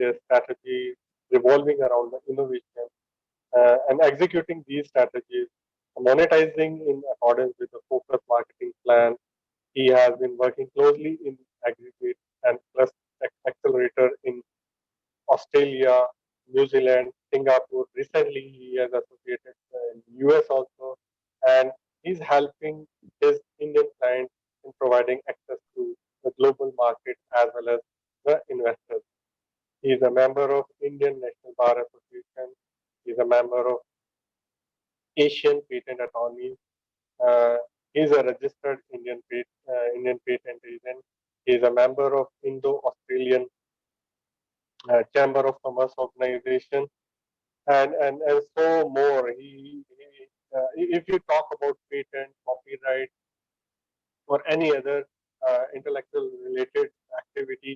their strategy revolving around the innovation and executing these strategies, monetizing in accordance with the focused marketing plan. He has been working closely in aggregate and plus accelerator in Australia, New Zealand, Singapore. Recently, he has associated in US also, and he's helping his Indian clients in providing access to the global market as well as the investors. He is a member of Indian National Bar Association. He is a member of Asian Patent Attorneys. Uh, he is a registered Indian patent agent. He is a member of Indo-Australian Chamber of Commerce Organization, and so more. If you talk about patent, copyright, or any other intellectual related activity,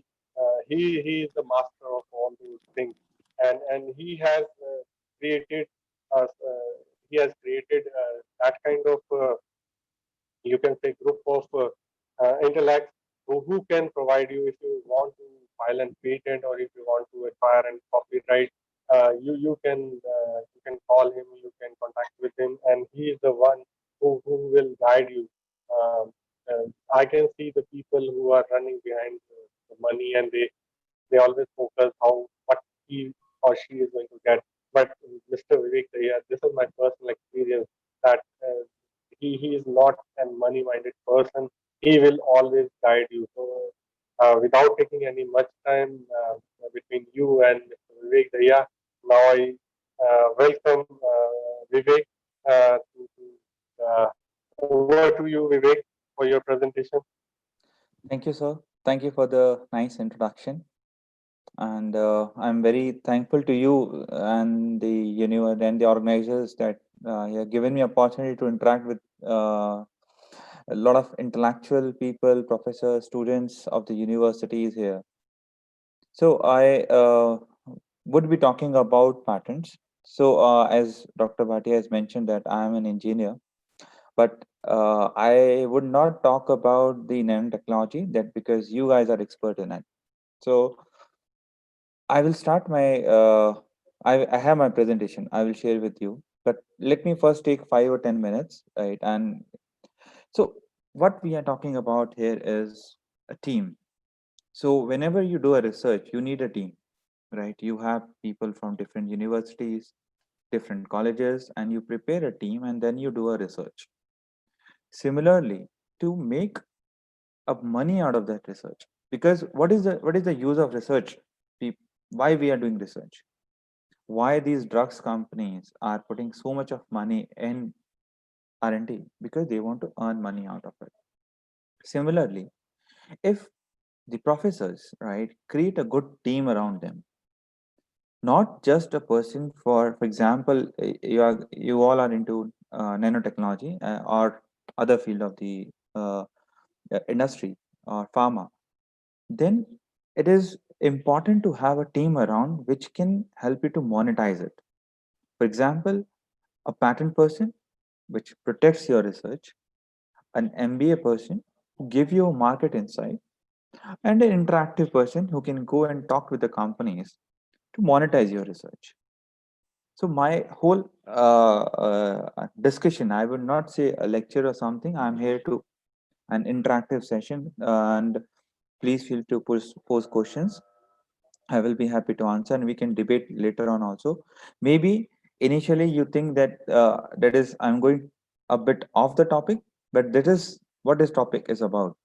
he is the master of all those things, and created he has created that kind of you can say group of intellects who can provide you if you want to file a patent or if you want to acquire and copyright. You can call him, you can contact with him, and he is the one who will guide you. Um, I can see the people who are running behind the money, and they always focus how what he or she is going to get. But Mr. Vivek, yeah, this is my personal experience that he is not a money-minded person. He will always guide you. So, without taking any much time between you and Mr. Vivek Daya, now I welcome Vivek over to you, Vivek, for your presentation. Thank you, sir. Thank you for the nice introduction. And I'm very thankful to you and the and the organizers that you have given me opportunity to interact with a lot of intellectual people, professors, students of the universities here. So I would be talking about patents. So as Dr. Bhatia has mentioned that I am an engineer, but I would not talk about the nanotechnology that because you guys are expert in it. So I will start my I have my presentation. I will share with you. But let me first take 5 or 10 minutes, right? And so what we are talking about here is a team. So whenever you do a research, you need a team, right? You have people from different universities, different colleges, and you prepare a team and then you do a research. Similarly, to make up money out of that research, because what is the use of research? Why we are doing research? Why these drugs companies are putting so much of money in R&D? Because they want to earn money out of it. Similarly, if the professors, right, create a good team around them, not just a person. For example, you all are into nanotechnology or other field of the industry or pharma, then it is important to have a team around which can help you to monetize it. For example, a patent person which protects your research, an MBA person who give you a market insight, and an interactive person who can go and talk with the companies to monetize your research. So my whole discussion, I would not say a lecture or something. I'm here to an interactive session, and please feel to pose questions. I will be happy to answer, and we can debate later on also. Maybe initially you think that that is I'm going a bit off the topic, but that is what this topic is about.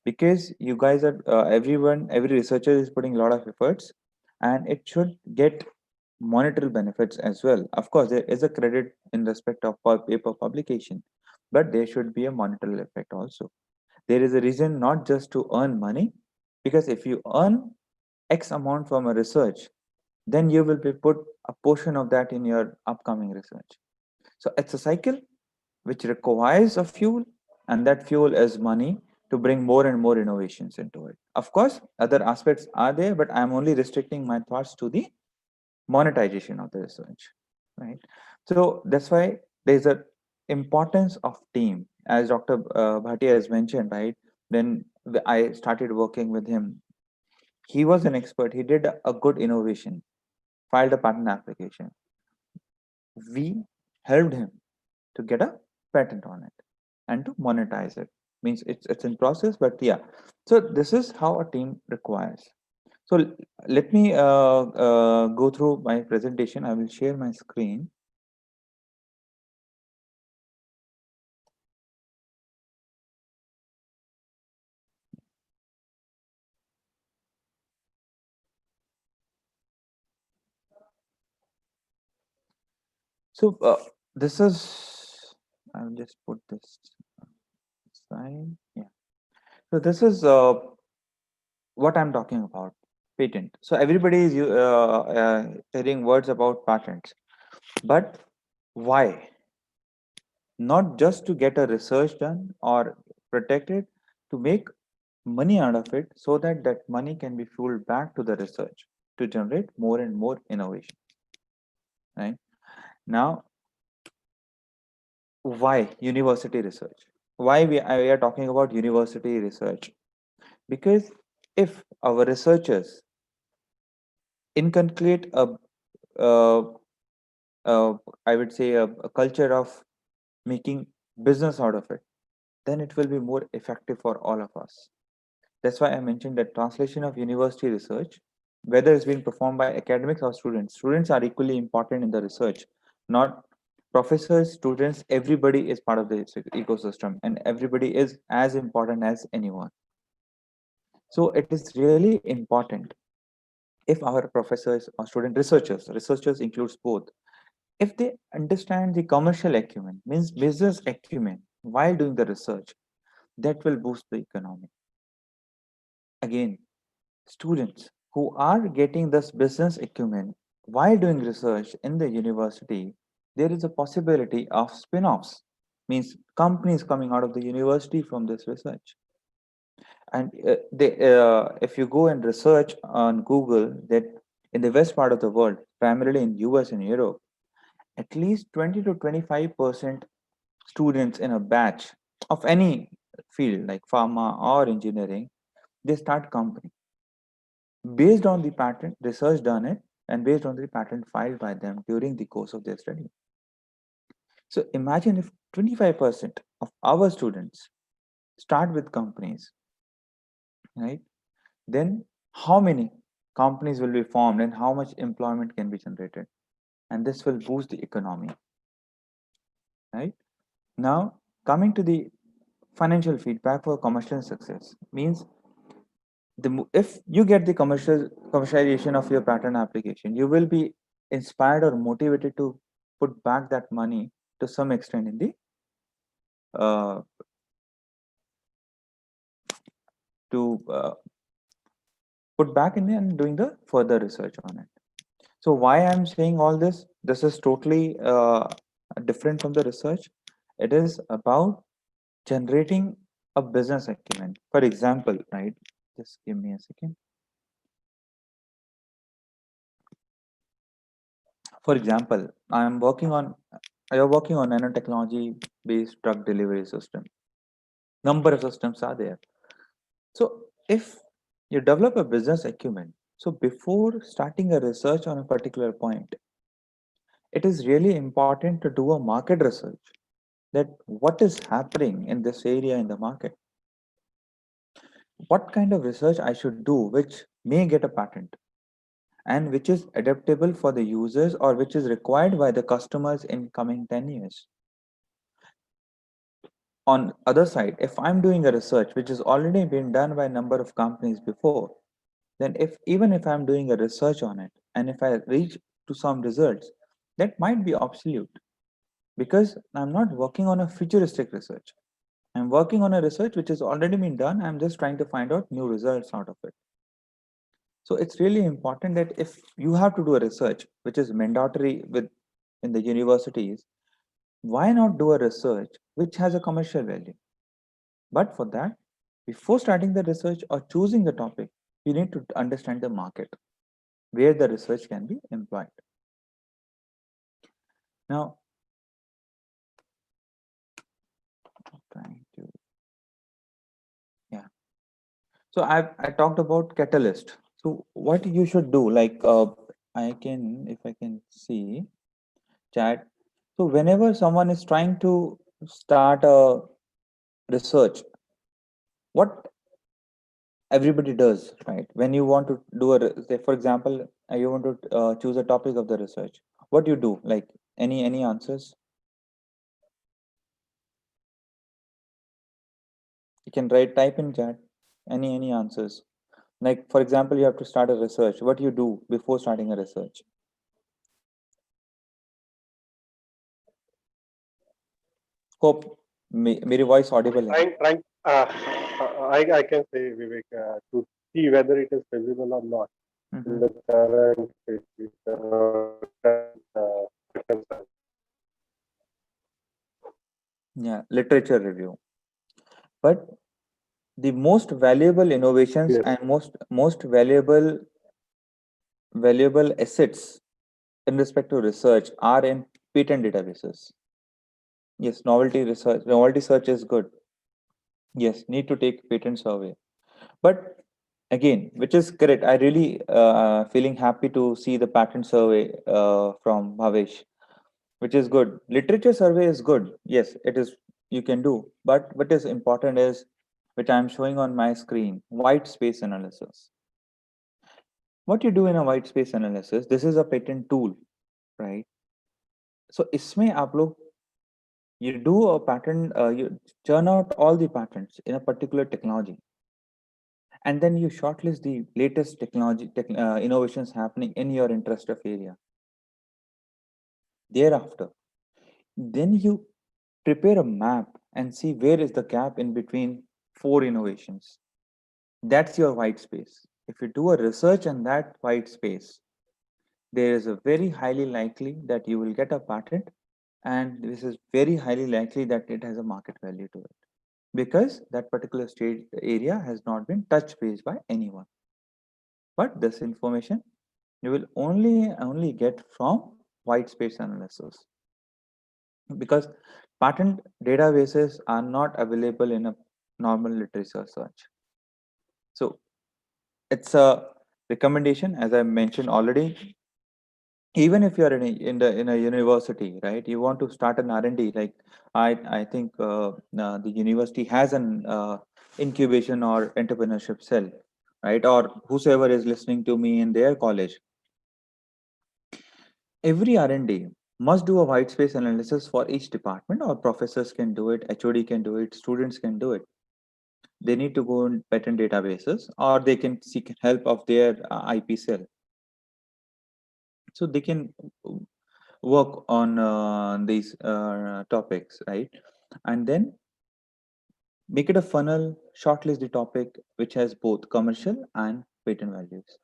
Because you guys are every researcher is putting a lot of efforts, and it should get monetary benefits as well. Of course, there is a credit in respect of paper publication, but there should be a monetary effect also. There is a reason not just to earn money, because if you earn X amount from a research, then you will be put a portion of that in your upcoming research. So it's a cycle which requires a fuel, and that fuel is money to bring more and more innovations into it. Of course, other aspects are there, but I'm only restricting my thoughts to the monetization of the research, right? So that's why there's a importance of team, as Dr. Bhatia has mentioned, right? When I started working with him, he was an expert. He did a good innovation, filed a patent application. We helped him to get a patent on it and to monetize it. Means it's in process, but yeah. So this is how a team requires. So let me go through my presentation. I will share my screen. So this is, I'll just put this aside. Yeah. So this is what I'm talking about, patent. So everybody is hearing words about patents, but why? Not just to get a research done or protect it, to make money out of it so that that money can be fueled back to the research to generate more and more innovation. Right now, why university research? Why we are talking about university research? Because if our researchers inculcate uh, I would say a culture of making business out of it, then it will be more effective for all of us. That's why I mentioned that translation of university research, whether it's being performed by academics or students, students are equally important in the research. Not professors, students, everybody is part of the ecosystem, and everybody is as important as anyone. So it is really important if our professors or student researchers includes both, if they understand the commercial acumen, means business acumen, while doing the research, that will boost the economy. Again, students who are getting this business acumen while doing research in the university, there is a possibility of spin-offs, means companies coming out of the university from this research. And if you go and research on Google that in the west part of the world, primarily in US and Europe, at least 20 to 25% students in a batch of any field like pharma or engineering, they start company based on the patent research done it and based on the patent filed by them during the course of their study. So imagine if 25% of our students start with companies, right? Then how many companies will be formed and how much employment can be generated? And this will boost the economy, right? Now, coming to the financial feedback for commercial success means if you get the commercialization of your patent application, you will be inspired or motivated to put back that money to some extent in the uh, to put back in and doing the further research on it. So why I'm saying all this? This is totally different from the research. It is about generating a business acumen. For example, right? Just give me a second. For example, you're working on nanotechnology based drug delivery system. Number of systems are there. So if you develop a business acumen, so before starting a research on a particular point, it is really important to do a market research that what is happening in this area in the market. What kind of research I should do which may get a patent and which is adaptable for the users or which is required by the customers in coming 10 years. On other side, if I'm doing a research which has already been done by a number of companies before, then if even if I'm doing a research on it and if I reach to some results, that might be obsolete because I'm not working on a futuristic research. I'm working on a research which has already been done. I'm just trying to find out new results out of it. So it's really important that if you have to do a research which is mandatory with in the universities, why not do a research which has a commercial value? But for that, before starting the research or choosing the topic, you need to understand the market where the research can be employed. Now, trying to, yeah. So I talked about catalyst. So what you should do, like I can, if I can see chat. So whenever someone is trying to start a research, what everybody does, right? When you want to do say, for example, you want to choose a topic of the research, what you do? Like any answers? You can write type in chat. Any answers? Like for example, you have to start a research. What you do before starting a research? Hope मेरी voice audible है. Trying. I can say, Vivek, to see whether it is feasible or not in Mhm. the current situation or current circumstances. Yeah, literature review. But the most valuable innovations Yes. and most valuable assets in respect to research are in patent databases. Yes, novelty search is good. Yes, need to take patent survey. But again, which is correct. I really feeling happy to see the patent survey from Bhavesh, which is good. Literature survey is good. Yes, it is. You can do. But what is important is, which I'm showing on my screen, white space analysis. What you do in a white space analysis, this is a patent tool, right? So इसमें आप लोग you do a patent, you churn out all the patents in a particular technology, and then you shortlist the latest innovations happening in your interest of area. Thereafter, then you prepare a map and see where is the gap in between four innovations. That's your white space. If you do a research on that white space, there is a very highly likely that you will get a patent, and this is very highly likely that it has a market value to it, because that particular stage area has not been touched base by anyone. But this information you will only get from white space analysis, because patent databases are not available in a normal literature search. So it's a recommendation, as I mentioned already. Even if you're in a university, right, you want to start an R&D, like I think the university has an incubation or entrepreneurship cell, right? Or whosoever is listening to me in their college, every R&D must do a white space analysis for each department, or professors can do it, HOD can do it, students can do it. They need to go in patent databases, or they can seek help of their IP cell, so they can work on these topics, right? And then make it a funnel, shortlist the topic which has both commercial and patent values,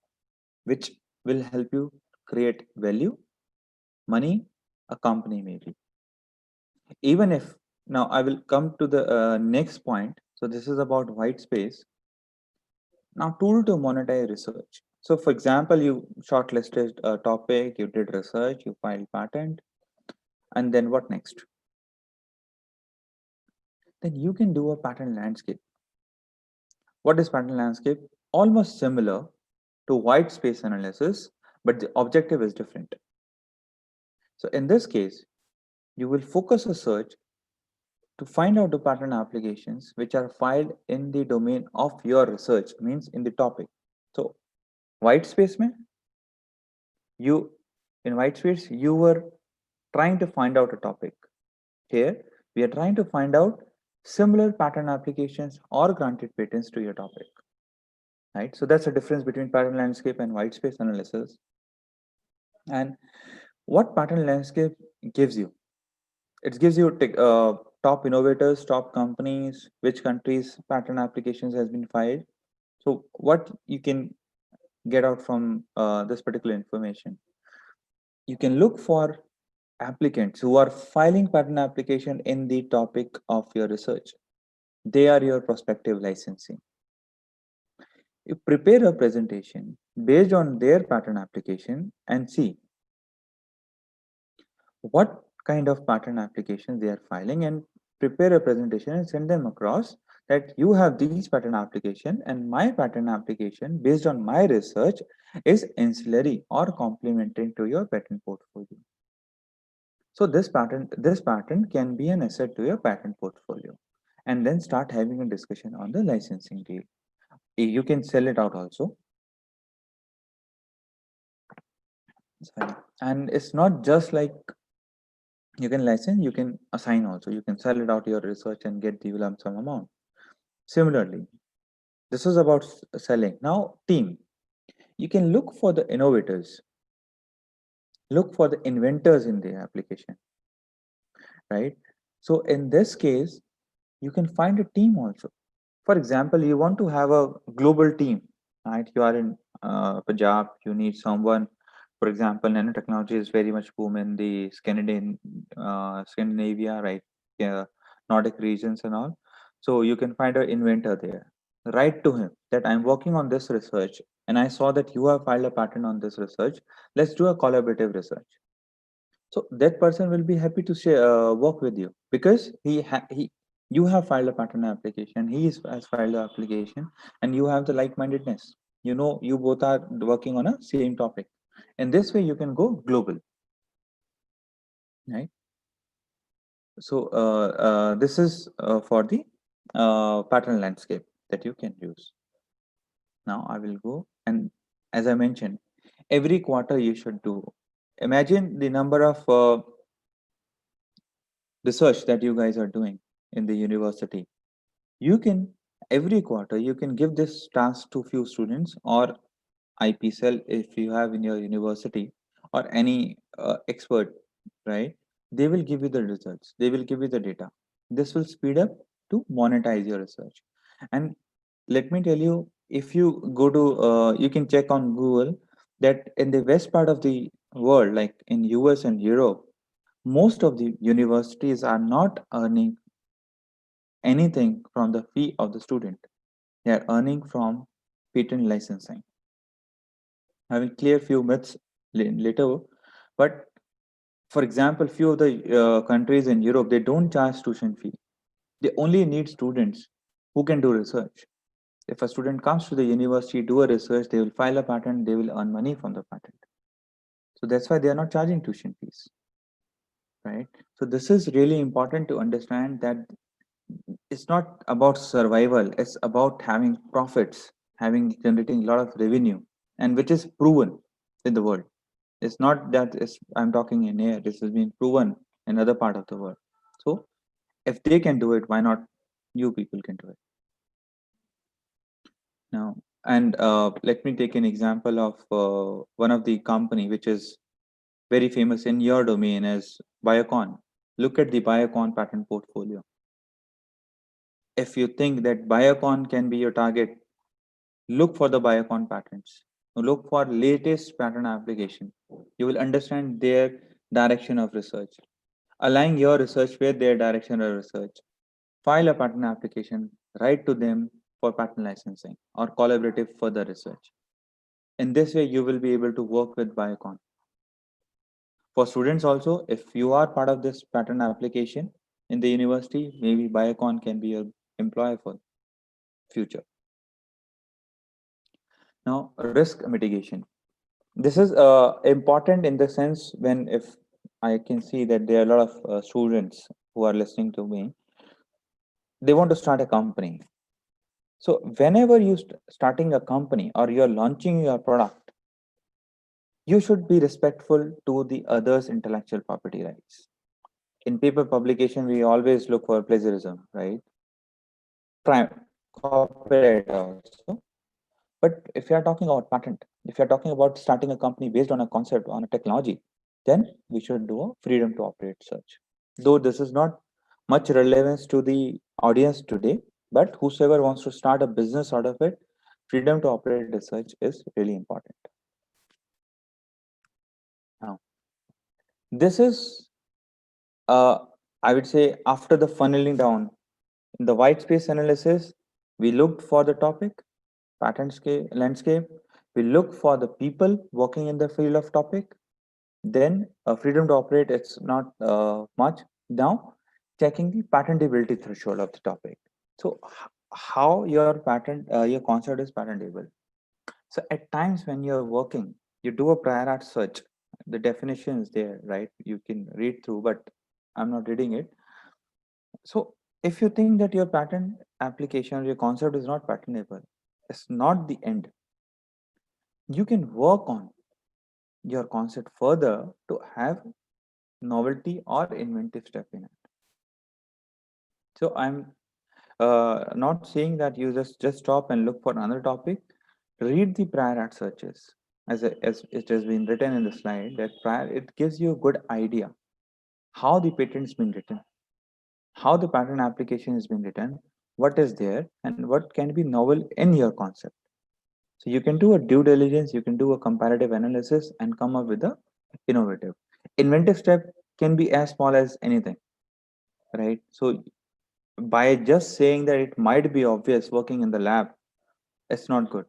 which will help you create value, money, a company maybe. Even if now I will come to the next point. So this is about white space. Now, tool to monetize research. So for example, you shortlisted a topic, you did research, you filed patent, and then what next? Then you can do a patent landscape. What is patent landscape? Almost similar to white space analysis, but the objective is different. So in this case, you will focus a search to find out the patent applications which are filed in the domain of your research, means in the topic. So white space mein, you in white space you were trying to find out a topic. Here we are trying to find out similar patent applications or granted patents to your topic, right? So that's the difference between patent landscape and white space analysis. And what patent landscape gives you? It gives you top innovators, top companies, which countries patent applications has been filed. So what you can get out from this particular information? You can look for applicants who are filing patent application in the topic of your research. They are your prospective licensing. You prepare a presentation based on their patent application and see what kind of patent applications they are filing, and prepare a presentation and send them across that you have these patent application and my patent application based on my research is ancillary or complementary to your patent portfolio. So this patent can be an asset to your patent portfolio, and then start having a discussion on the licensing deal. You can sell it out also. Sorry. And it's not just like you can license, you can assign also. You can sell it out your research and get the lump sum amount. Similarly, this is about selling. Now, team. You can look for the innovators, look for the inventors in the application, right? So in this case, you can find a team also. For example, you want to have a global team, right? You are in Punjab, you need someone. For example, nanotechnology is very much boom in the Scandinavia, right? Yeah, Nordic regions and all. So you can find an inventor there. Write to him that I'm working on this research, and I saw that you have filed a patent on this research. Let's do a collaborative research. So that person will be happy to share, work with you because he you have filed a patent application, has filed the application, and you have the like-mindedness. You know, you both are working on a same topic. In this way, you can go global, right? So this is for the pattern landscape that you can use. Now I will go, and as I mentioned, every quarter you should do. Imagine the number of research that you guys are doing in the university. You can every quarter you can give this task to few students or IP cell if you have in your university or any expert, right? They will give you the results. They will give you the data. This will speed up to monetize your research. And let me tell you, if you go to, you can check on Google that in the west part of the world, like in US and Europe, most of the universities are not earning anything from the fee of the student. They are earning from patent licensing. I will clear few myths later, but for example, few of the countries in Europe, they don't charge tuition fee. They only need students who can do research. If a student comes to the university, do a research, they will file a patent, they will earn money from the patent. So that's why they are not charging tuition fees, right? So this is really important to understand that it's not about survival, it's about having profits, having generating a lot of revenue, and which is proven in the world. It's not that I'm talking in air, this has been proven in other part of the world. So if they can do it, why not you people can do it now? And let me take an example of one of the company which is very famous in your domain as Biocon. Look at the Biocon patent portfolio. If you think that Biocon can be your target, look for the Biocon patents. Look for latest patent application. You will understand their direction of research. Align your research with their direction of research. File a patent application, write to them for patent licensing or collaborative further research. In this way, you will be able to work with Biocon. For students also, if you are part of this patent application in the university, maybe Biocon can be your employer for future. Now, risk mitigation. This is important in the sense when if I can see that there are a lot of students who are listening to me, they want to start a company. So whenever you starting a company or you're launching your product, you should be respectful to the others' intellectual property rights. In paper publication, we always look for plagiarism, right? Copyright also. But if you are talking about patent, if you are talking about starting a company based on a concept, on a technology, then we should do a freedom to operate search. Though this is not much relevance to the audience today, but whosoever wants to start a business out of it, freedom to operate research is really important. Now, this is, I would say, after the funneling down in the white space analysis, we looked for the topic, patent landscape. We look for the people working in the field of topic. Then freedom to operate, it's not much. Now, checking the patentability threshold of the topic. So how your concept is patentable. So at times when you're working, you do a prior art search. The definition is there, right? You can read through, but I'm not reading it. So if you think that your patent application or your concept is not patentable, it's not the end. You can work on your concept further to have novelty or inventive step in it. So I'm not saying that you just stop and look for another topic. Read the prior art searches as it has been written in the slide. That prior it gives you a good idea how the patent's been written, how the patent application has been written, what is there, and what can be novel in your concept. So you can do a due diligence, you can do a comparative analysis, and come up with a innovative, inventive step can be as small as anything, right? So by just saying that it might be obvious working in the lab, it's not good.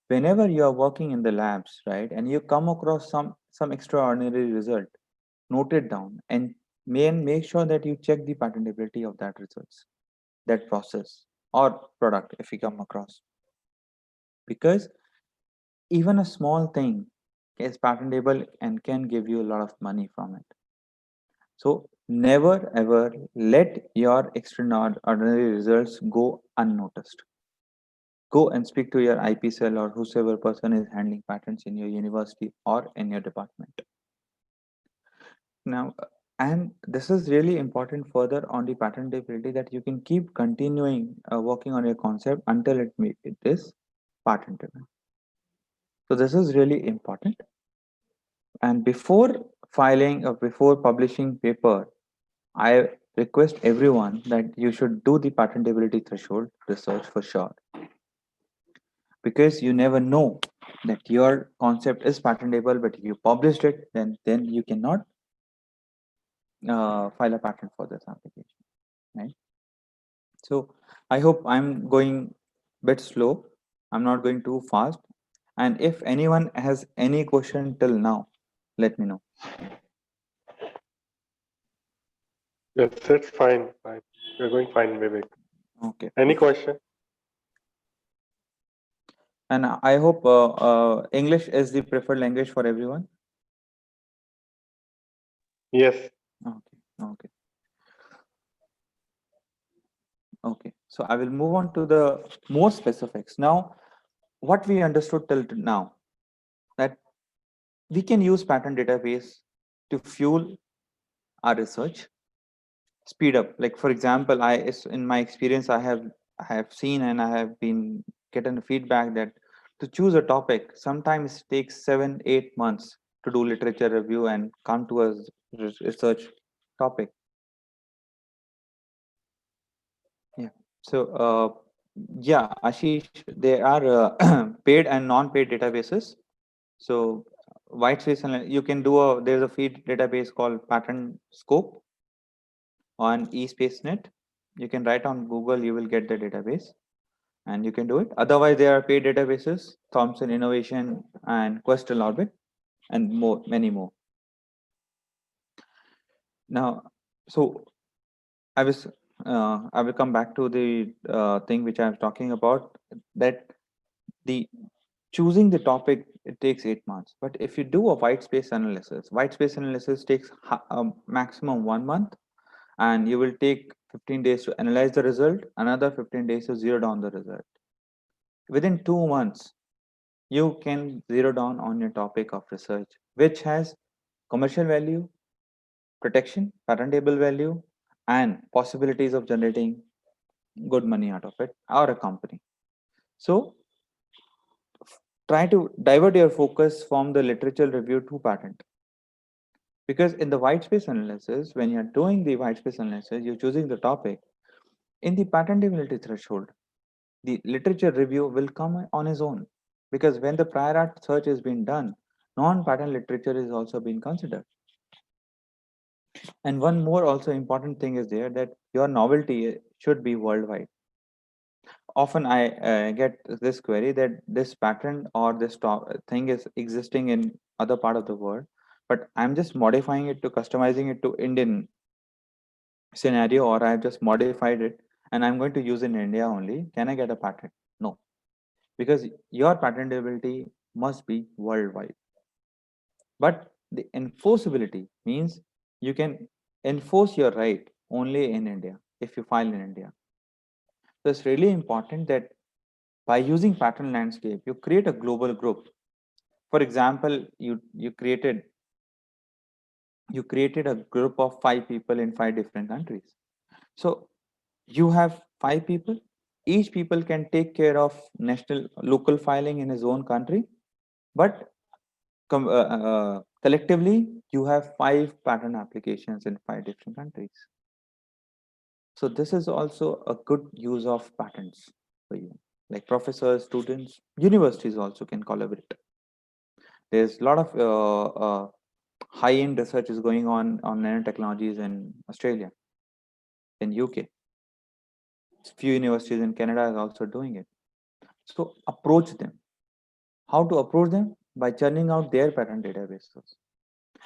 Whenever you are working in the labs, right, and you come across some extraordinary result, note it down and make sure that you check the patentability of that results, that process or product if you come across. Because even a small thing is patentable and can give you a lot of money from it. So never ever let your extraordinary results go unnoticed. Go and speak to your IP cell or whosoever person is handling patents in your university or in your department. Now, and this is really important further on the patentability that you can keep continuing working on your concept until it is patentable. So this is really important. And before filing or before publishing paper, I request everyone that you should do the patentability threshold research for sure, because you never know that your concept is patentable, but you published it, then you cannot file a patent for this application, right? So I hope I'm going bit slow. I'm not going too fast. And if anyone has any question till now, let me know. Yes, it's fine. Fine. You're going fine, Vivek. Okay. Any question? And I hope English is the preferred language for everyone. Yes. Okay. Okay. Okay. So I will move on to the more specifics. Now, what we understood till now, that we can use pattern database to fuel our research, speed up. Like for example, in my experience, I have seen and I have been getting feedback that to choose a topic sometimes takes 7-8 months to do literature review and come to a research topic. Yeah. So yeah, Ashish, there are paid and non-paid databases. So Whitespace, and you can do there's a feed database called Pattern Scope on eSpaceNet. You can write on Google, you will get the database and you can do it. Otherwise, there are paid databases, Thomson Innovation and Questel Orbit, and more, many more. Now, so I will come back to the thing which I'm talking about, that the choosing the topic, it takes 8 months. But if you do a white space analysis takes maximum 1 month, and you will take 15 days to analyze the result, another 15 days to zero down the result. Within 2 months, you can zero down on your topic of research, which has commercial value, protection, patentable value, and possibilities of generating good money out of it or a company. So try to divert your focus from the literature review to patent. Because in the white space analysis, when you're doing the white space analysis, you're choosing the topic. In the patentability threshold, the literature review will come on its own. Because when the prior art search is being done, non-patent literature is also being considered. And one more also important thing is there, that your novelty should be worldwide. Often I get this query that this pattern or this thing is existing in other part of the world, but I'm just modifying it to customizing it to Indian scenario, or I've just modified it and I'm going to use in India only, can I get a patent? No, because your patentability must be worldwide. But the enforceability means you can enforce your right only in India if you file in India. So it's really important that by using patent landscape, you create a global group. For example, you created a group of 5 people in 5 different countries. So you have 5 people. Each people can take care of national local filing in his own country, but collectively you have 5 patent applications in 5 different countries. So this is also a good use of patents for you. Like professors, students, universities also can collaborate. There's a lot of high-end research is going on nanotechnologies in Australia, in UK. Few universities in Canada is also doing it. So approach them. How to approach them? By churning out their patent databases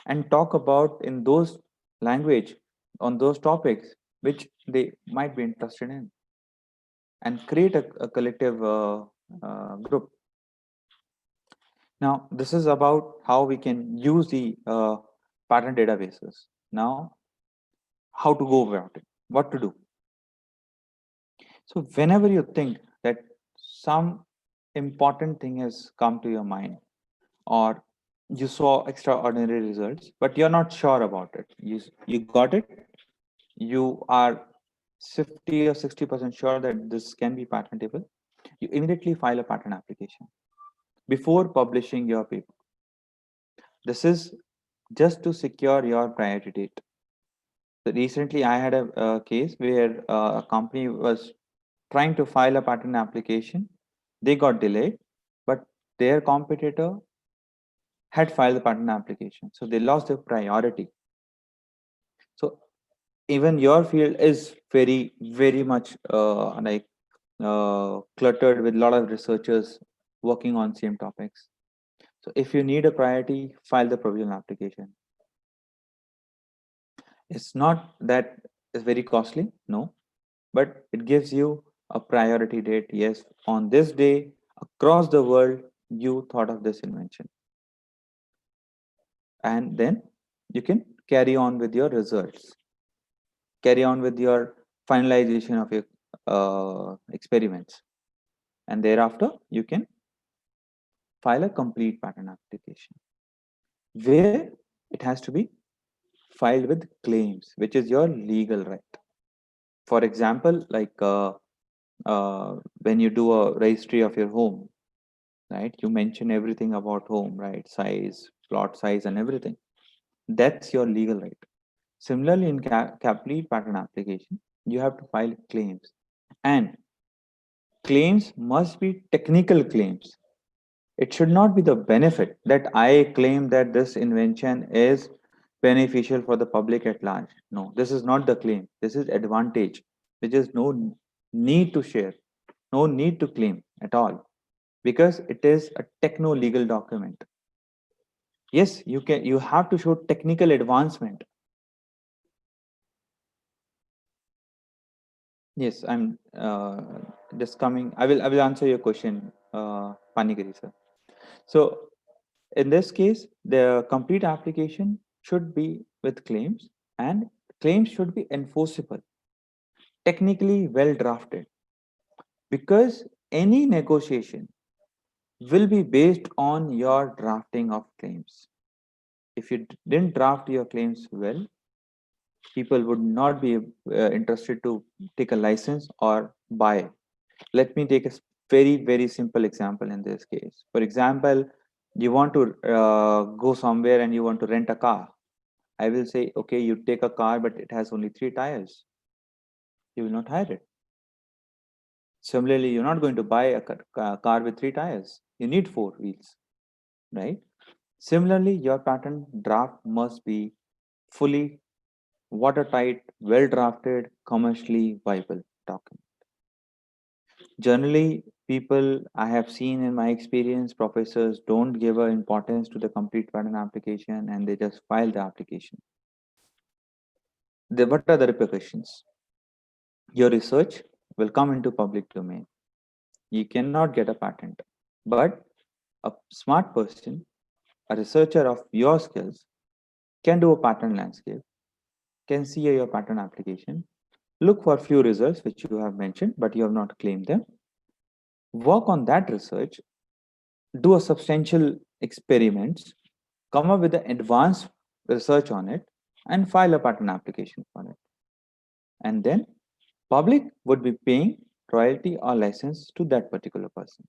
and talk about in those language on those topics which they might be interested in, and create a collective group. Now, this is about how we can use the patent databases. Now, how to go about it, what to do. So whenever you think that some important thing has come to your mind, or you saw extraordinary results, but you're not sure about it, you got it, you are 50 or 60% sure that this can be patentable, you immediately file a patent application before publishing your paper. This is just to secure your priority date. So recently, I had a case where a company was trying to file a patent application. They got delayed, but their competitor had filed the patent application. So they lost their priority. So even your field is very, very much cluttered with a lot of researchers working on same topics. So if you need a priority, file the provisional application. It's not that it's very costly, no, but it gives you a priority date. Yes, on this day, across the world, you thought of this invention. And then you can carry on with your results, carry on with your finalization of your experiments. And thereafter, you can file a complete patent application where it has to be filed with claims, which is your legal right. For example, like when you do a registry of your home, right? You mention everything about home, right? Size, plot size, and everything. That's your legal right. Similarly, in complete patent application, you have to file claims, and claims must be technical claims. It should not be the benefit that I claim that this invention is beneficial for the public at large. No, this is not the claim. This is advantage, which is no need to share, no need to claim at all, because it is a techno legal document. Yes, you have to show technical advancement. Yes, I'm just coming. I will answer your question, Panigiri sir. So in this case, the complete application should be with claims, and claims should be enforceable, technically well drafted, because any negotiation will be based on your drafting of claims. If you didn't draft your claims well, people would not be interested to take a license or buy. Let me take a very, very simple example in this case. For example, you want to go somewhere and you want to rent a car. I will say, okay, you take a car, but it has only 3 tires. You will not hire it. Similarly, you're not going to buy a car with 3 tires. You need 4 wheels, right? Similarly, your patent draft must be fully watertight, well drafted, commercially viable document. Generally, people I have seen in my experience, professors don't give a importance to the complete patent application and they just file the application. What are the repercussions? Your research will come into public domain. You cannot get a patent. But a smart person, a researcher of your skills, can do a patent landscape, can see your patent application, look for few results which you have mentioned, but you have not claimed them, work on that research, do a substantial experiments, come up with an advanced research on it, and file a patent application for it. And then public would be paying royalty or license to that particular person.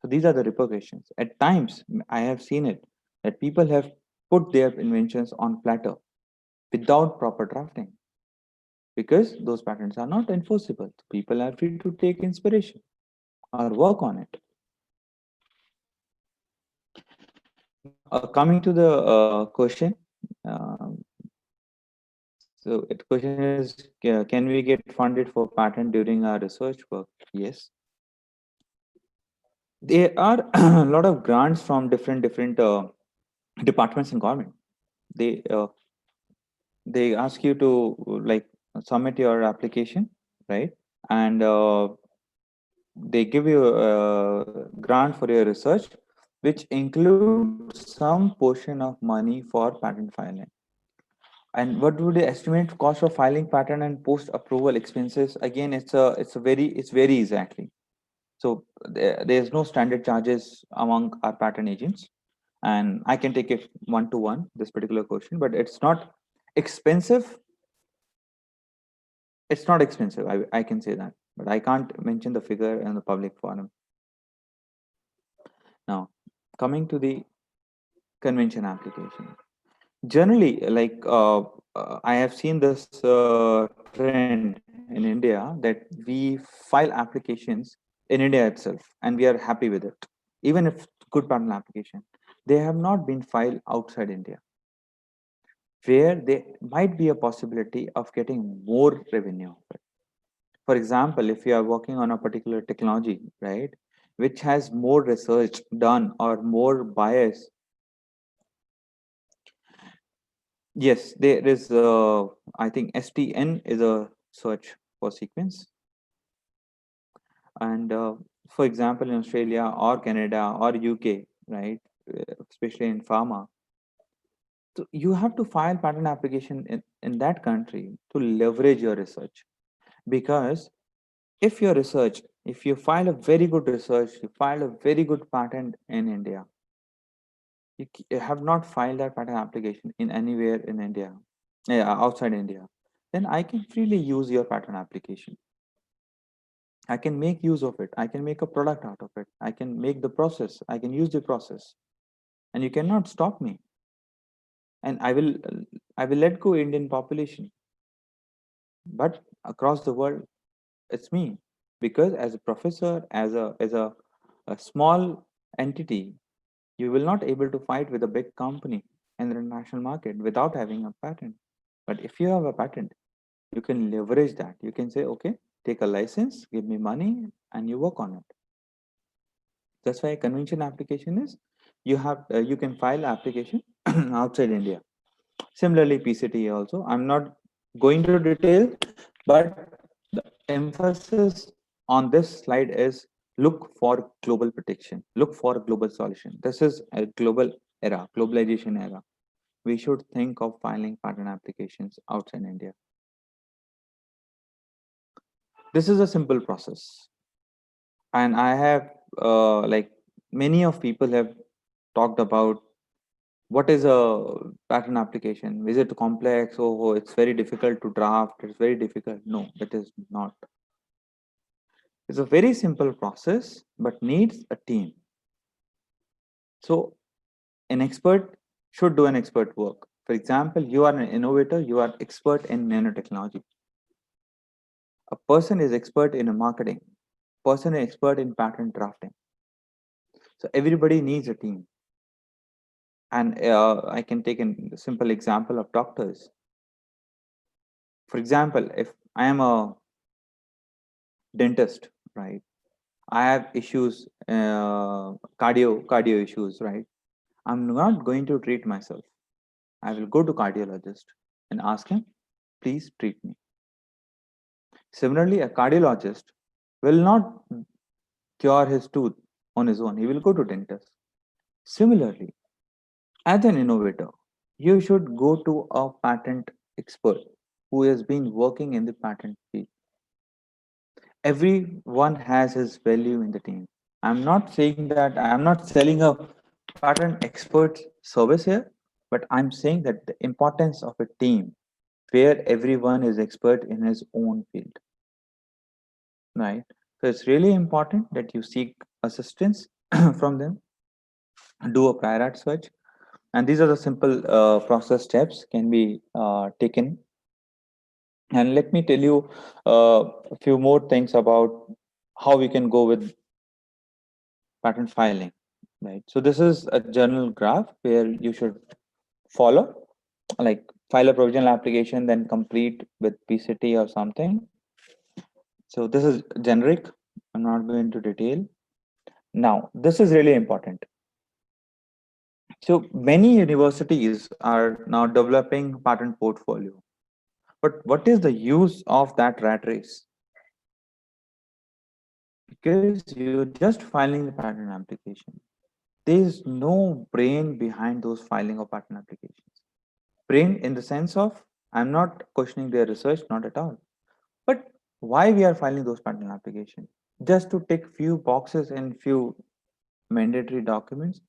So these are the repercussions. At times, I have seen it that people have put their inventions on platter without proper drafting because those patents are not enforceable. People are free to take inspiration or work on it. Now, coming to the question, um, so the question is, can we get funded for patent during our research work? Yes. There are a lot of grants from different departments in government. They they ask you to like submit your application, right? And they give you a grant for your research, which includes some portion of money for patent filing. And what would the estimate cost of filing patent and post approval expenses? Again, it's varies actually. So there's no standard charges among our patent agents, and I can take it one to one this particular question, but it's not expensive. It's not expensive. I can say that, but I can't mention the figure in the public forum. Now, coming to the convention application. Generally, I have seen this trend in India that we file applications in India itself, and we are happy with it. Even if good patent application, they have not been filed outside India, where there might be a possibility of getting more revenue. For example, if you are working on a particular technology, right, which has more research done or more bias. Yes, there is. I think STN is a search for sequence, and for example, in Australia or Canada or UK, right, especially in pharma, so you have to file patent application in that country to leverage your research. Because if your research, if you file a very good research, you file a very good patent in India, you have not filed that patent application in anywhere in India, outside India, then I can freely use your patent application. I can make use of it. I can make a product out of it. I can make the process. I can use the process, and you cannot stop me. And I will let go Indian population, but across the world, it's me, because as a professor, a small entity, you will not able to fight with a big company in the international market without having a patent. But if you have a patent, you can leverage that. You can say, okay, take a license, give me money, and you work on it. That's why a convention application is, you can file application outside India. Similarly, PCT also. I'm not going to detail, but the emphasis on this slide is look for global protection, look for a global solution. This is a global era, globalization era. We should think of filing patent applications outside India. This is a simple process, and I have like many of people have talked about what is a patent application. Is it complex? Oh, it's very difficult to draft. It's very difficult. No, it is not. It's a very simple process, but needs a team. So an expert should do an expert work. For example, you are an innovator, you are expert in nanotechnology. A person is expert in marketing, person is expert in patent drafting. So everybody needs a team. And I can take a simple example of doctors. For example, if I am a dentist, right? I have issues, cardio issues, right? I'm not going to treat myself. I will go to cardiologist and ask him, please treat me. Similarly, a cardiologist will not cure his tooth on his own. He will go to dentist. Similarly, as an innovator, you should go to a patent expert who has been working in the patent field. Everyone has his value in the team. I'm not saying that I'm not selling a patent expert service here, but I'm saying that the importance of a team where everyone is expert in his own field, right? So it's really important that you seek assistance from them, do a prior art search, and these are the simple process steps can be taken. And let me tell you a few more things about how we can go with patent filing, right? So this is a general graph where you should follow, like file a provisional application, then complete with PCT or something. So this is generic. I'm not going into detail. Now, this is really important. So many universities are now developing patent portfolio. But what is the use of that rat race? Because you're just filing the patent application. There is no brain behind those filing of patent applications. Brain in the sense of, I'm not questioning their research, not at all. But why we are filing those patent applications? Just to tick few boxes in few mandatory documents.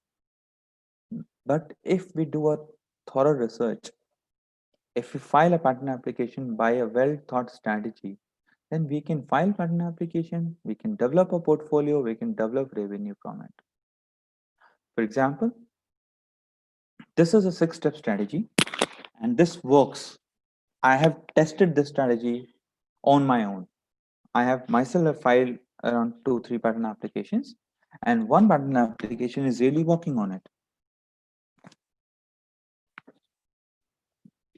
But if we do a thorough research, if we file a patent application by a well thought strategy, then we can file patent application, we can develop a portfolio, we can develop revenue from it. For example, this is a 6-step strategy and this works. I have tested this strategy on my own. I have myself filed around 2-3 patent applications, and one patent application is really working on it.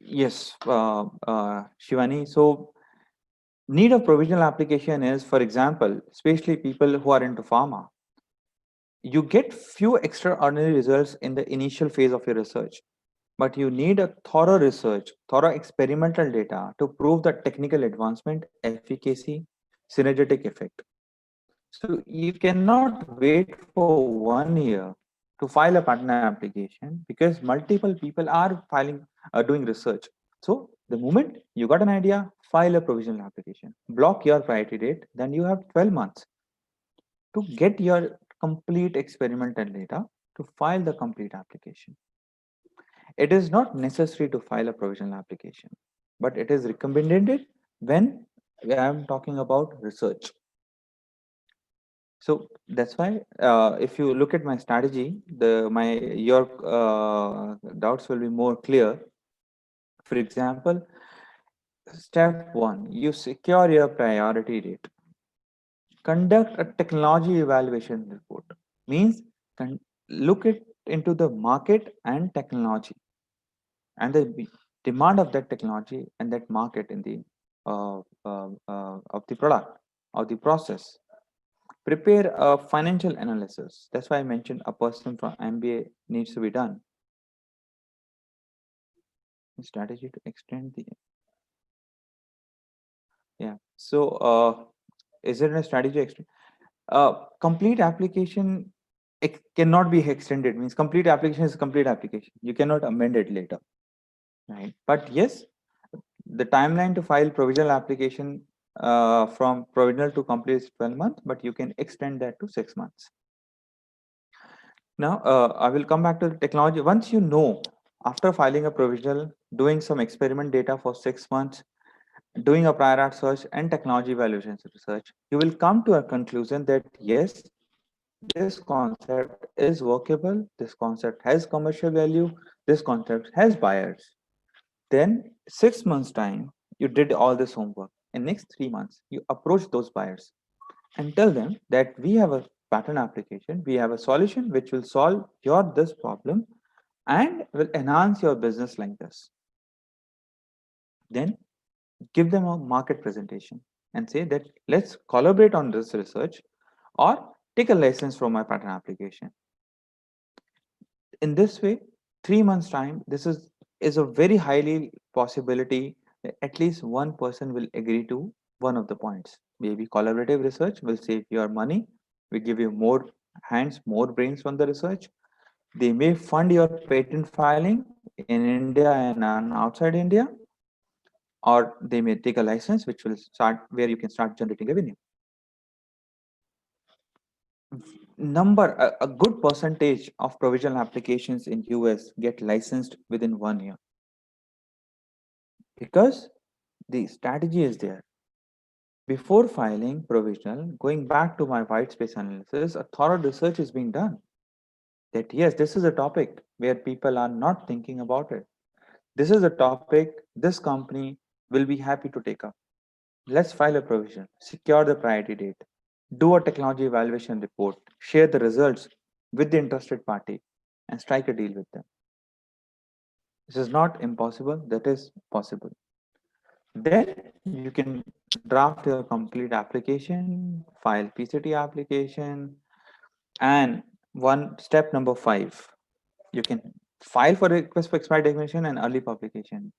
Yes, Shivani. So need of provisional application is, for example, especially people who are into pharma, you get few extraordinary results in the initial phase of your research, but you need a thorough research, thorough experimental data to prove the technical advancement, efficacy, synergetic effect. So you cannot wait for 1 year to file a patent application because multiple people are doing research. So the moment you got an idea, file a provisional application, block your priority date, then you have 12 months to get your complete experimental data to file the complete application. It is not necessary to file a provisional application, but it is recommended when I am talking about research. So that's why if you look at my strategy, your doubts will be more clear. For example, step 1, you secure your priority date. Conduct a technology evaluation report. Means look into the market and technology and the demand of that technology and that market in the of the product or the process. Prepare a financial analysis. That's why I mentioned a person from MBA needs to be done. Strategy to extend the, yeah. So is there a strategy extend? Complete application cannot be extended. Means complete application is complete application. You cannot amend it later, right? But yes, the timeline to file provisional application from provisional to complete is 12 months, but you can extend that to 6 months. Now, I will come back to the technology. Once you know, after filing a provisional, doing some experiment data for 6 months, doing a prior art search and technology evaluation research, you will come to a conclusion that yes, this concept is workable, this concept has commercial value, this concept has buyers. Then 6 months time, you did all this homework. In next 3 months, you approach those buyers and tell them that we have a patent application, we have a solution which will solve your this problem and will enhance your business like this. Then give them a market presentation and say that let's collaborate on this research or take a license from my patent application. In this way, 3 months time, this is a very highly possibility that at least one person will agree to one of the points. Maybe collaborative research will save your money, will give you more hands, more brains on the research. They may fund your patent filing in India and outside India, or they may take a license which will start where you can start generating revenue. A good percentage of provisional applications in US get licensed within 1 year because the strategy is there. Before filing provisional, going back to my white space analysis, a thorough research is being done that yes, this is a topic where people are not thinking about it. This is a topic this company will be happy to take up. Let's file a provision, secure the priority date, do a technology evaluation report, share the results with the interested party, and strike a deal with them. This is not impossible, that is possible. Then you can draft your complete application, file PCT application, and one step number 5, you can file for request for expiry definition and early publication.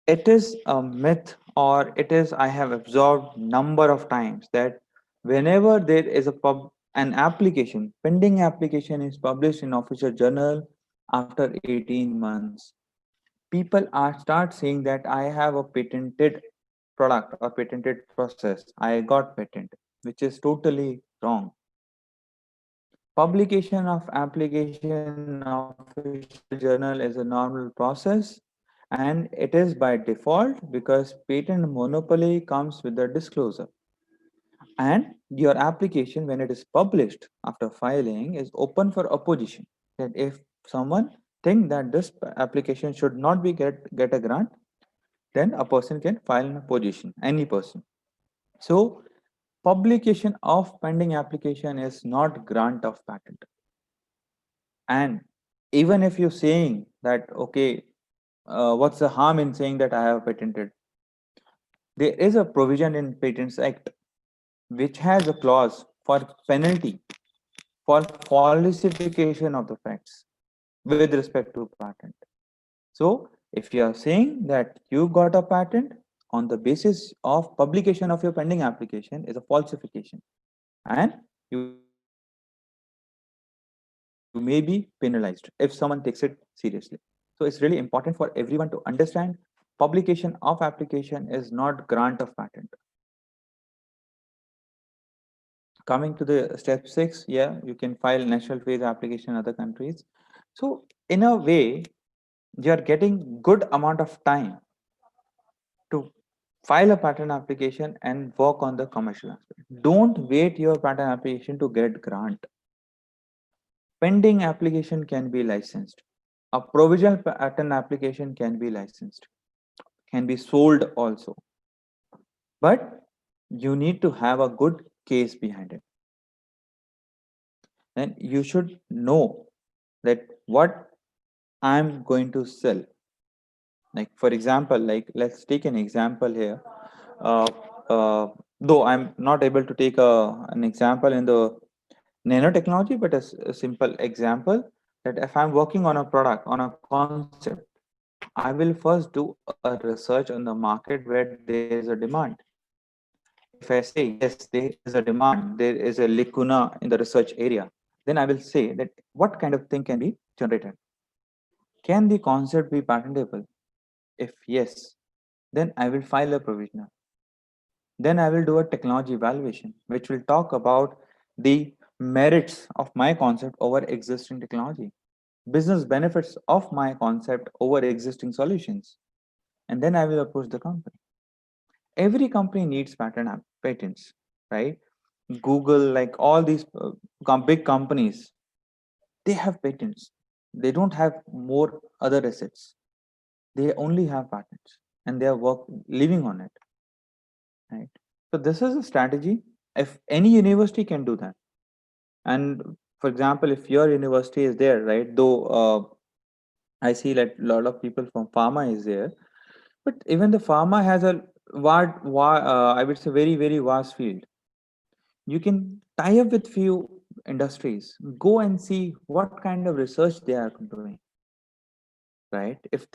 It is a myth, or it is, I have observed number of times that whenever there is an application, pending application is published in official journal after 18 months, people are start saying that I have a patented product or patented process, I got patent, which is totally wrong. Publication of application in official journal is a normal process, and it is by default because patent monopoly comes with the disclosure. And your application, when it is published after filing, is open for opposition. That if someone think that this application should not be get a grant, then a person can file an opposition, any person. So publication of pending application is not grant of patent. And even if you're saying that, okay, what's the harm in saying that I have patented? There is a provision in Patents Act which has a clause for penalty for falsification of the facts with respect to patent. So if you are saying that you got a patent on the basis of publication of your pending application is a falsification, and you may be penalized if someone takes it seriously. So it's really important for everyone to understand publication of application is not grant of patent. Coming to the step 6, yeah, you can file national phase application in other countries. So in a way, you are getting good amount of time to file a patent application and work on the commercial aspect. Don't wait your patent application to get grant. Pending application can be licensed. A provisional patent application can be licensed, can be sold also. But you need to have a good case behind it. Then you should know that what I'm going to sell. Like for example, like let's take an example here. Uh, though I'm not able to take an example in the nanotechnology, but a simple example that if I'm working on a product, on a concept, I will first do a research on the market where there is a demand. If I say, yes, there is a demand, there is a lacuna in the research area, then I will say that what kind of thing can be generated? Can the concept be patentable? If yes, then I will file a provisional. Then I will do a technology evaluation, which will talk about the merits of my concept over existing technology, business benefits of my concept over existing solutions. And then I will approach the company. Every company needs patents, right? Google, like all these big companies, they have patents. They don't have more other assets. They only have patents, and they are living on it, right? So this is a strategy. If any university can do that, and for example, if your university is there, right? Though I see that a lot of people from pharma is there, but even the pharma has a I would say very vast field. You can tie up with few industries, go and see what kind of research they are doing, right? If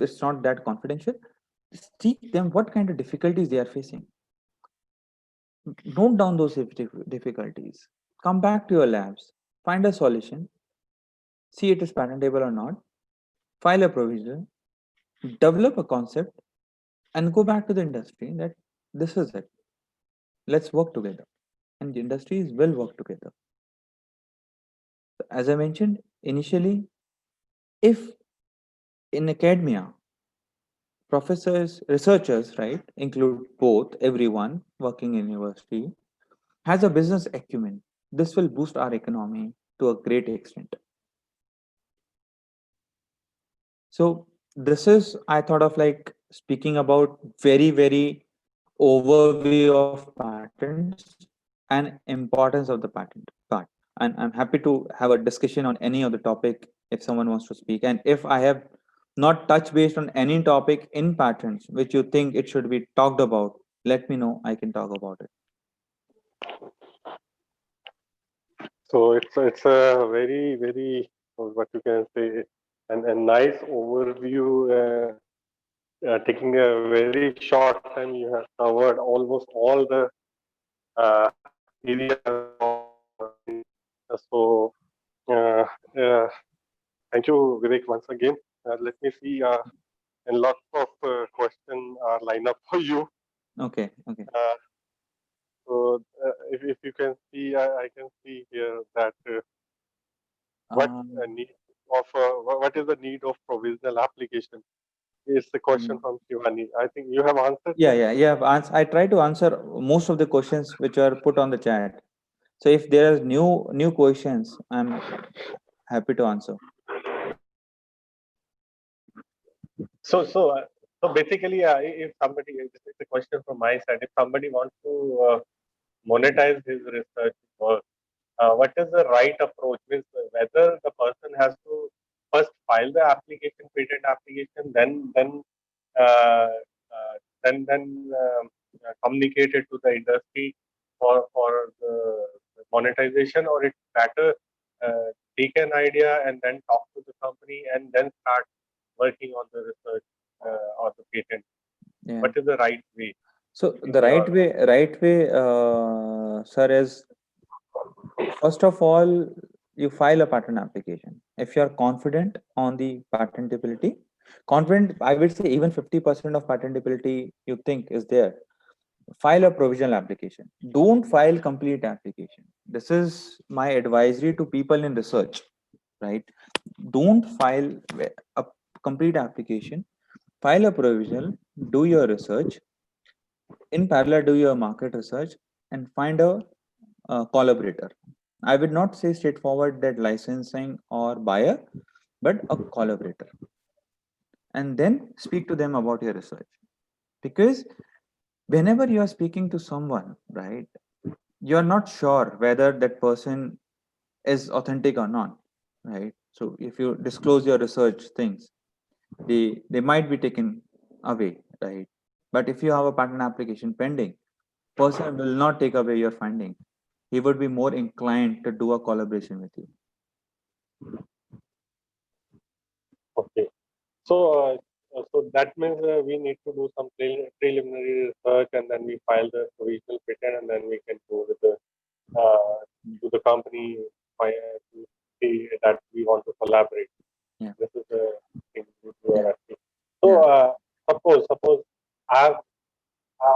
it's not that confidential, seek them what kind of difficulties they are facing. Note down those difficulties. Come back to your labs, find a solution, see it is patentable or not, file a provision, develop a concept, and go back to the industry that this is it. Let's work together. And the industries will work together. As I mentioned initially, if in academia, professors, researchers, right, include both everyone working in university, has a business acumen, this will boost our economy to a great extent. So this is, I thought of like speaking about very overview of patents and importance of the patent part. And I'm happy to have a discussion on any of the topic if someone wants to speak. And if I have not touched based on any topic in patents which you think it should be talked about, let me know. I can talk about it. So it's a very what you can say, and a nice overview. Taking a very short time, you have covered almost all the areas. So thank you, Vivek, once again. Let me see, and lots of questions are lined up for you. Okay. So if you can see, I can see here that what need of what is the need of provisional application is the question from Shivani. I think you have answered. Yeah. I try to answer most of the questions which are put on the chat. So if there are new questions, I'm happy to answer. So basically, if somebody, this is a question from my side, if somebody wants to monetize his research work, what is the right approach? Means whether the person has to first file the application, patent application, uh, uh, communicate it to the industry for the monetization, or it's better take an idea and then talk to the company and then start working on the research or the patent. Yeah. What is the right way? So the right way, sir, is first of all, you file a patent application. If you are confident on the patentability, confident, I would say even 50% of patentability you think is there, file a provisional application. Don't file complete application. This is my advisory to people in research, right? Don't file a complete application. File a provisional, do your research, in parallel do your market research, and find a collaborator. I would not say straightforward that licensing or buyer, but a collaborator, and then speak to them about your research. Because whenever you are speaking to someone, right, you are not sure whether that person is authentic or not, right? So if you disclose your research things, they might be taken away, right? But if you have a patent application pending, person will not take away your finding. He would be more inclined to do a collaboration with you. Okay. So that means we need to do some preliminary research, and then we file the provisional patent, and then we can go with the to the company to see that we want to collaborate. Yeah. This is the thing you are Yeah. asking. So suppose I've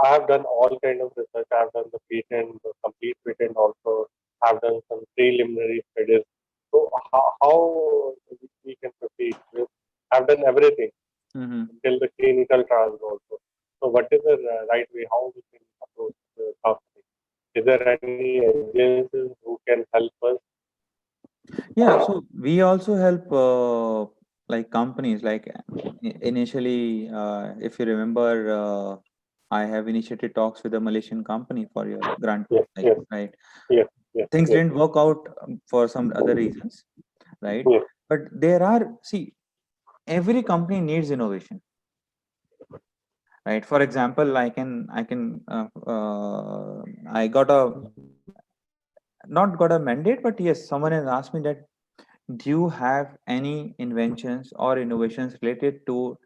I've done all kind of research. I've done the patent, the complete patent also. I've done some preliminary studies. So how we can proceed? I've done everything Mm-hmm. till the clinical trials also. So what is the right way? How we can approach the company? Is there any agencies who can help us? Yeah, so we also help like companies like initially, if you remember, I have initiated talks with a Malaysian company for your grant, Yes, like, yes, right? yes, yes, Things yes, didn't work out for some other reasons, right? yes, But there are, see, every company needs innovation, right? For example, I got a, not got a mandate, but yes, someone has asked me that, do you have any inventions or innovations related to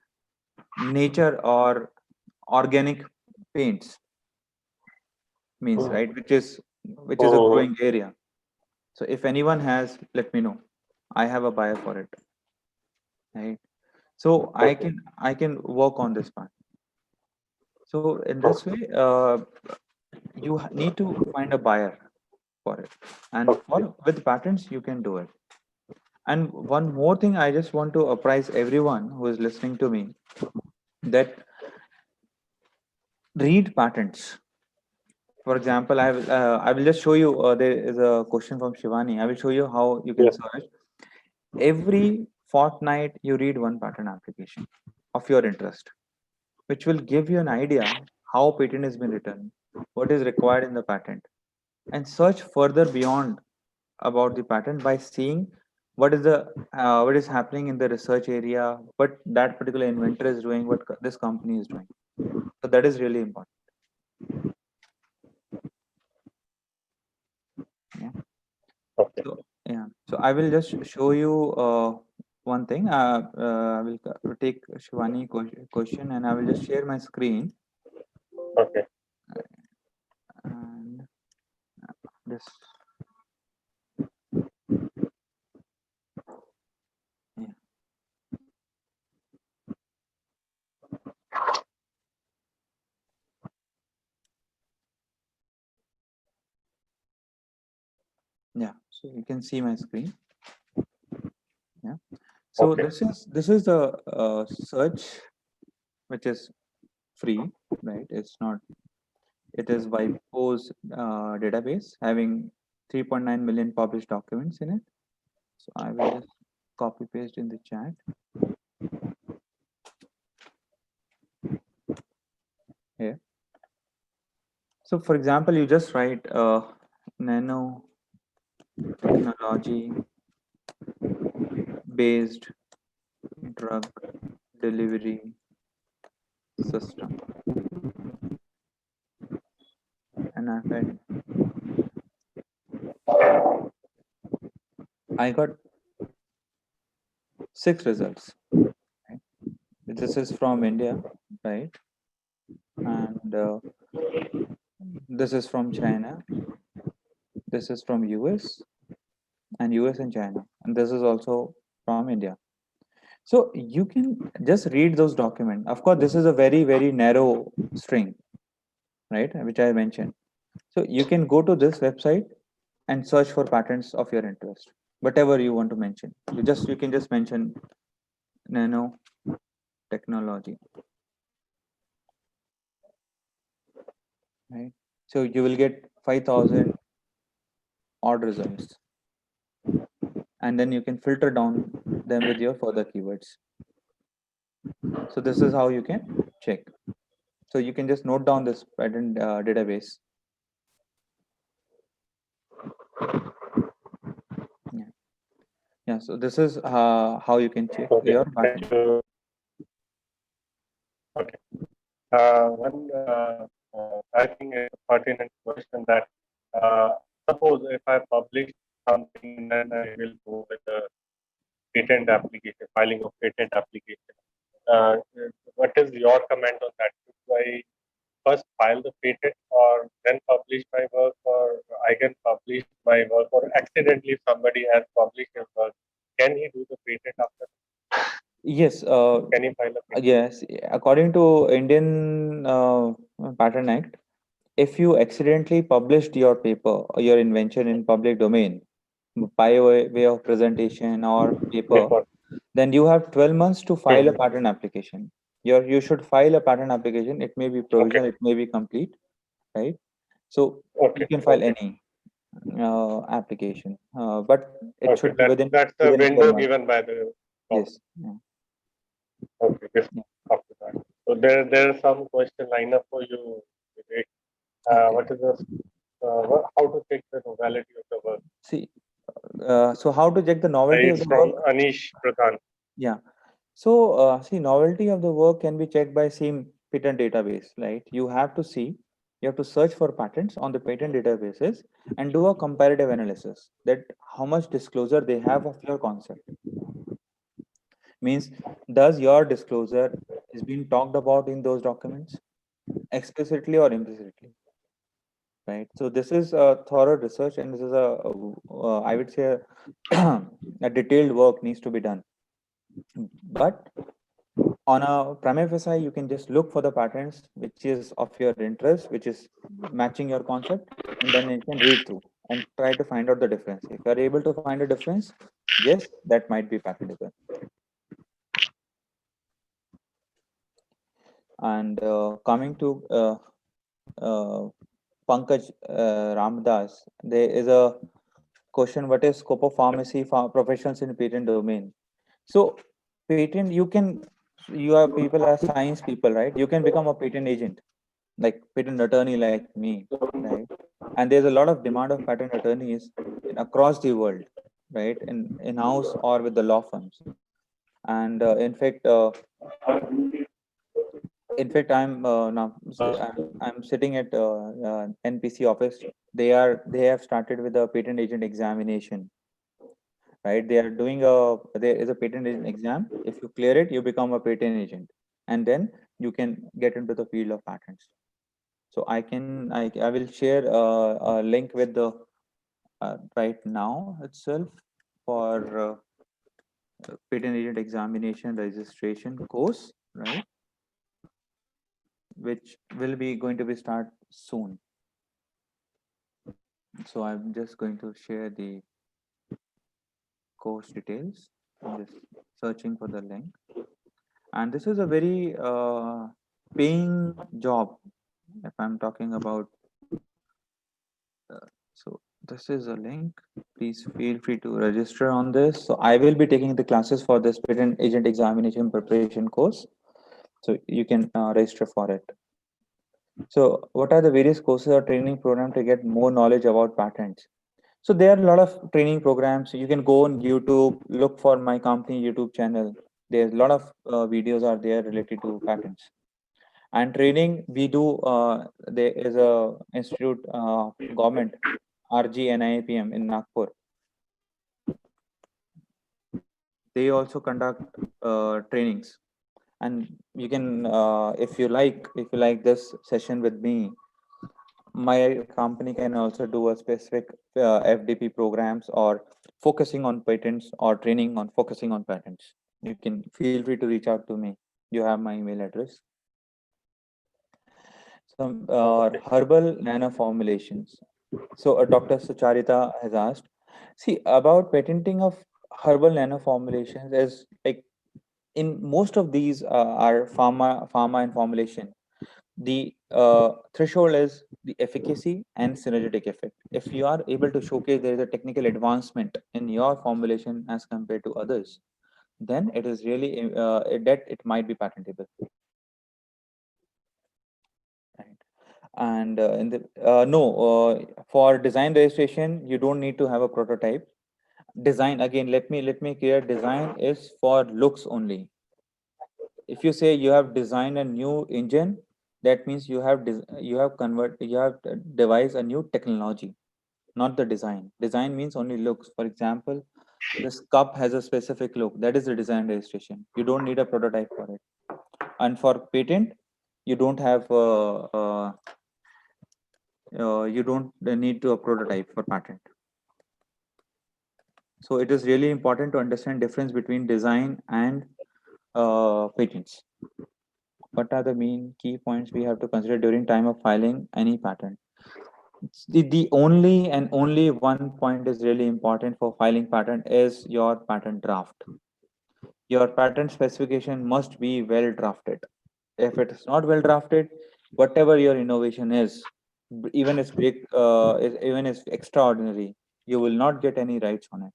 nature or organic paints? means, right? Which is a Oh, growing area. So if anyone has, let me know. I have a buyer for it, right? So okay, I can work on this part. So in this way, okay, you need to find a buyer for it, and okay, for with patents you can do it. And one more thing, I just want to apprise everyone who is listening to me that read patents. For example, I will just show you. There is a question from Shivani. I will show you how you can yes, search. Every fortnight, you read one patent application of your interest, which will give you an idea how patent has been written, what is required in the patent, and search further beyond about the patent by seeing what is happening in the research area, what that particular inventor is doing, what this company is doing. So that is really important. Yeah. okay, So yeah. So I will just show you one thing. I will take Shivani question, and I will just share my screen okay, and this. Yeah. Yeah. So you can see my screen. Yeah. So okay, this is the search, which is free, right? It's not. It is WIPO's database having 3.9 million published documents in it. So I will just copy paste in the chat here. So for example, you just write nanotechnology based drug delivery system, and I got 6 results. Right? This is from India, right? And this is from China. This is from US and US and China, and this is also from India. So you can just read those documents. Of course, this is a very narrow string, right? Which I mentioned. So you can go to this website and search for patents of your interest, whatever you want to mention. You can just mention nanotechnology, right? So you will get 5,000 odd results, and then you can filter down them with your further keywords. So this is how you can check. So you can just note down this patent database. Yeah. Yeah. So this is how you can check okay. your Thank patent. you. Okay. One, I think it's a pertinent question that suppose if I publish something and then I will go with a patent application, filing of patent application. Uh, what is your comment on that? Should I first file the patent or then publish my work, or I can publish my work, or accidentally somebody has published his work, can he do the patent after? Yes. Can he file a patent? Yes. According to Indian Patent Act, if you accidentally published your paper or your invention in public domain by way of presentation or paper, Before. then you have 12 months to file a Mhm. patent application. You should file a patent application. It may be Okay, provisional, it may be complete, right? So you okay, can file okay, any application, but it okay. should be That's the within 12 window months. given by the government. Yes. Yeah. Okay, this Yeah. after that. So there are some question line up for you. Vivek. Okay. What is the how to check the novelty of the work? See, so how to check the novelty of It's the from work? Anish Pradhan. Yeah. So, see, novelty of the work can be checked by same patent database, right? You have to search for patents on the patent databases and do a comparative analysis that how much disclosure they have of your concept. Means, does your disclosure is being talked about in those documents explicitly or implicitly? right? So this is a thorough research, and this is I would say, a detailed work needs to be done. But on a prima facie, you can just look for the patterns which is of your interest, which is matching your concept, and then you can read through and try to find out the difference. If you are able to find a difference, yes, that might be patentable. And coming to uh, Pankaj Ramdas, there is a question: what is scope of pharmacy professions in patent domain? So, patent, you are people are science people, right? You can become a patent agent, like patent attorney, like me, right? And there's a lot of demand of patent attorneys across the world, right? In house or with the law firms. And in fact, I'm sitting at NPC office. They have started with a patent agent examination, right? They are doing there is a patent agent exam. If you clear it, you become a patent agent, and then you can get into the field of patents. So I will share a link with the right now itself for patent agent examination registration course, right? Which will be going to be start soon. So I'm just going to share the course details. I'm just searching for the link. And this is a very paying job. If I'm talking about, so this is a link. Please feel free to register on this. So I will be taking the classes for this patent agent examination preparation course. So you can register for it. So what are the various courses or training program to get more knowledge about patents? So there are a lot of training programs. You can go on YouTube, look for my company YouTube channel. There's a lot of videos are there related to patents. And training we do. There is a institute, government, RGNIPM in Nagpur. They also conduct trainings, and you can, if you like this session with me, my company can also do a specific FDP programs or focusing on patents or training on focusing on patents. You can feel free to reach out to me. You have my email address. Some Okay. herbal nano formulations. So Dr. Sucharita has asked, see about patenting of herbal nano formulations is like in most of these are pharma and formulation. The threshold is the efficacy and synergetic effect. If you are able to showcase there is a technical advancement in your formulation as compared to others, then it is really that it might be patentable. Right. And in the no for design registration, you don't need to have a prototype. Design, again, let me clear, design is for looks only. If you say you have designed a new engine, that means you have devised a new technology, not the design. Design means only looks. For example, this cup has a specific look, that is the design registration. You don't need a prototype for it. And for patent, you don't have you don't need to a prototype for patent. So it is really important to understand difference between design and patents. What are the main key points we have to consider during time of filing any patent? The only and only one point is really important for filing patent is your patent draft. Your patent specification must be well drafted. If it is not well drafted, whatever your innovation is, even if big, even if extraordinary, you will not get any rights on it.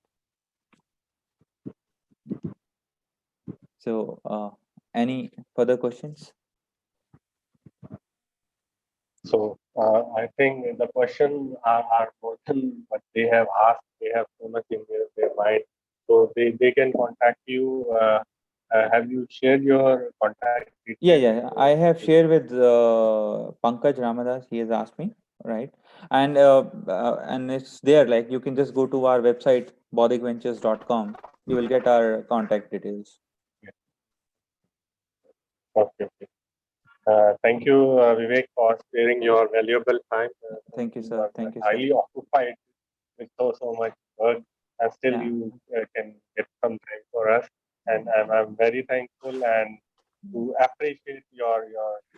So, any further questions? So I think the question are more than what they have asked. They have so much in their mind. So they can contact you. Have you shared your contact Yeah, details? yeah. I have shared with Pankaj Ramadas. He has asked me, right? And it's there. Like you can just go to our website, bodhicventures.com. You will get our contact details. Okay, okay. Thank you, Vivek, for sparing your valuable time. Thank you, You sir. are Thank you, sir. highly occupied with so much work, and still Yeah. you can get some time for us. And I'm very thankful and to appreciate your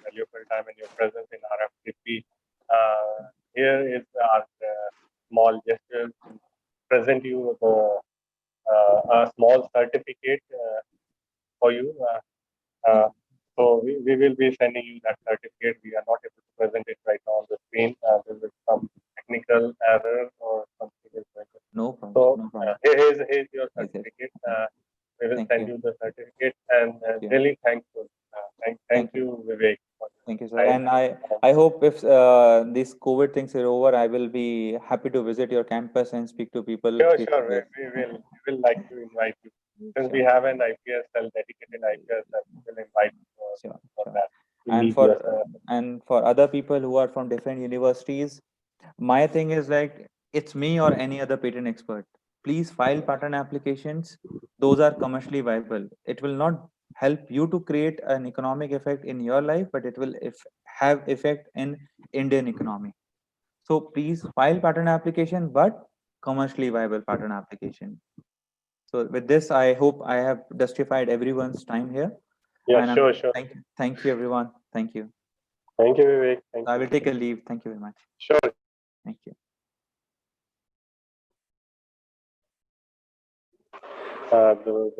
valuable time and your presence in RFTP. Here is our small gesture to present you a small certificate for you. Uh, so we will be sending you that certificate. We are not able to present it right now on the screen. There is some technical error or something is going on. No problem. So No problem. here's your Yes, yes. certificate. We will Thank send you. you the certificate and Thank you. really thankful. Thank Thank you. you, Vivek, for Thank you, your sir. time. And I hope if these COVID things are over, I will be happy to visit your campus and speak to people Sure, face to sure. face. We will like to invite you. Since we Sure, have an IPS cell, dedicated IPS cell, we will invite you sure, for sure. that. We And need your for other people who are from different universities, my thing is like it's me or any other patent expert. Please file patent applications. Those are commercially viable. It will not help you to create an economic effect in your life, but it will have effect in Indian economy. So please file patent application, but commercially viable patent application. So with this, I hope I have justified everyone's time here. yeah, And sure, sure. thank you everyone. Thank you. Thank you, Vivek. Thank I you. will take a leave. Thank you very much. Sure. Thank you. The